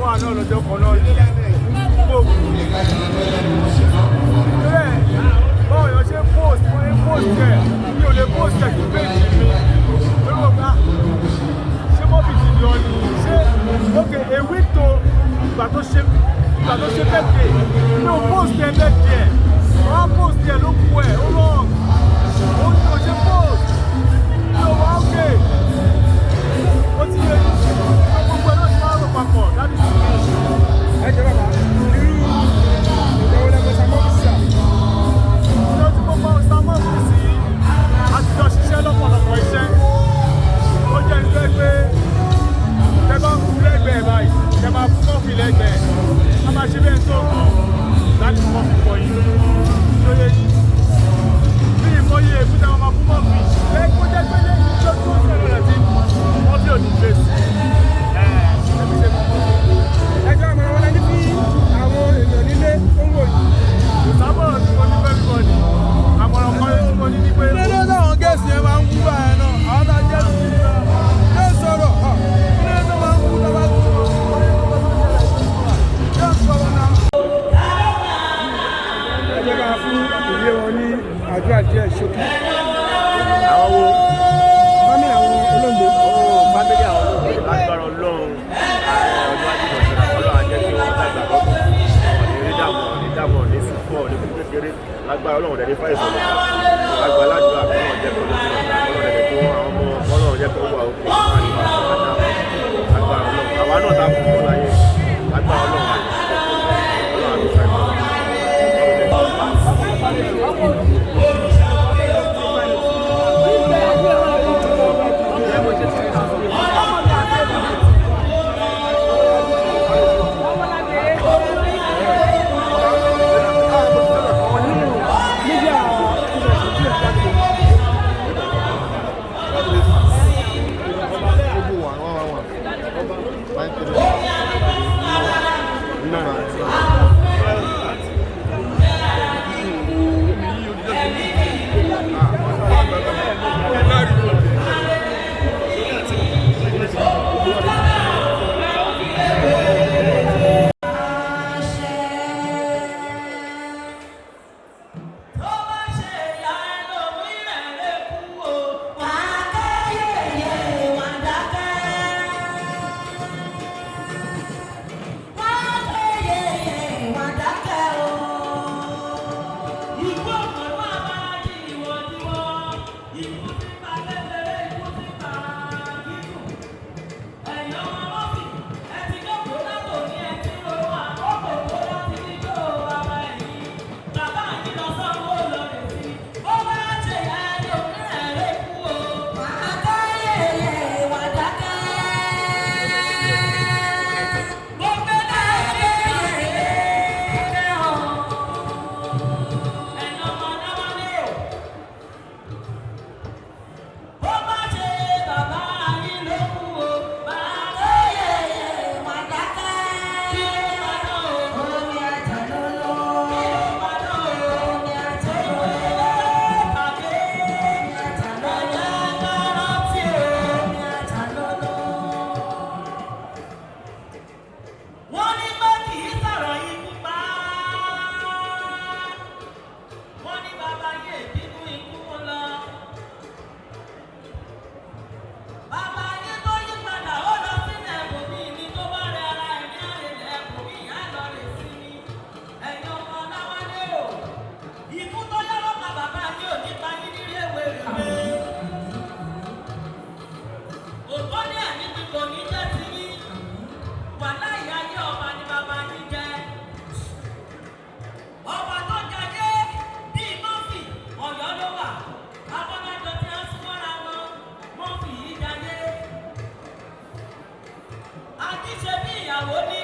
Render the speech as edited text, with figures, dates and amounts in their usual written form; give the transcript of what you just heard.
wà náà lọ́jọ́ kan náà yìí gbogbo bẹ́ẹ̀ báwo yọ ṣe post wọ́n ní post ẹ̀ mi ò lè post ẹ̀ sí péjì mi lórí ọ̀gá ṣé mọ́bì ti lọ ni ṣé okay a week to ìgbà tó ṣe bẹ́ẹ̀ mi ò post ẹ̀ bẹ́ẹ̀ wọ́n post ẹ̀ ló kú ẹ̀ ó lọ ó ní o ṣe post ló wá okay ó ti yẹ gbogbo ẹ̀ náà ti máa ń rò papọ̀ láti sí i. ẹ jẹ́ bàbá irú ìjọwọ́ lẹ́gbẹ́ samọ́fíìsì ìjọ tí mo bá samọ́fíìsì àtijọ́ ṣiṣẹ́ lọ́pọ̀lọpọ̀ iṣẹ́ ó jẹ́ ìjọ pé tẹ bá ń kú lẹ́gbẹ̀ẹ́ báyìí tẹ máa fún kọ́fì lẹ́gbẹ̀ẹ́ a máa ṣe bẹ́ẹ̀ tó kàn láti fún kọ́fì pọ̀ yìí tó yẹ yìí bí ìmọ̀ye èkúta wọn máa fún kọ́fì lẹ́gbẹ́ ó jẹ́ pé lẹ́yìn tó tó ń sọ̀rọ̀ rẹ̀ sí kọ́fì ò ní fèsì ẹjọ́ àmọ̀ràn wọn lẹ́ni bí àwọn èèyàn nílé tó ń wò yìí. ìsábọ̀rọ̀ tí mo ní fẹ́ bíbọ̀ ni àmọ̀ràn kan tí mo ní ní pé. ilé táwọn gẹ̀ẹ́sì yẹn máa ń wú báyẹn náà àwọn tá a jẹ́ sí i yóò sọ̀rọ̀ ilé tó máa ń wú tó bá tó yóò sọ̀rọ̀ náà. ẹ jẹ́ ká fún ìdílé wọn ní àdúrà díẹ̀ ṣókí. àwọn wo fámìlì àwọn olóògbé. fámílì àwọn olóògbé lágbára ọlọ́run ọjọ́ àdìgbọ̀sẹ̀ ọlọ́run ajẹ́ kí wọ́n dàgbà lọ́gbọ̀n ọ̀nì dààmú ọ̀nì sùpọ̀ ọ̀nì kúkú kékeré lágbára ọlọ́run dẹ̀ ní fáìsàn lọ́gbà lágbára aládùúgbò àkọ́nà jẹ́ kó lójú ọ̀nà ọlọ́run dẹ̀ tó àwọn ọmọ ọlọ́run jẹ́ kó wà òkè lágbára ọlọ́run àwa náà dàbò kó láyé lágbára ọlọ́run àti àti ṣe bí ìyàwó ní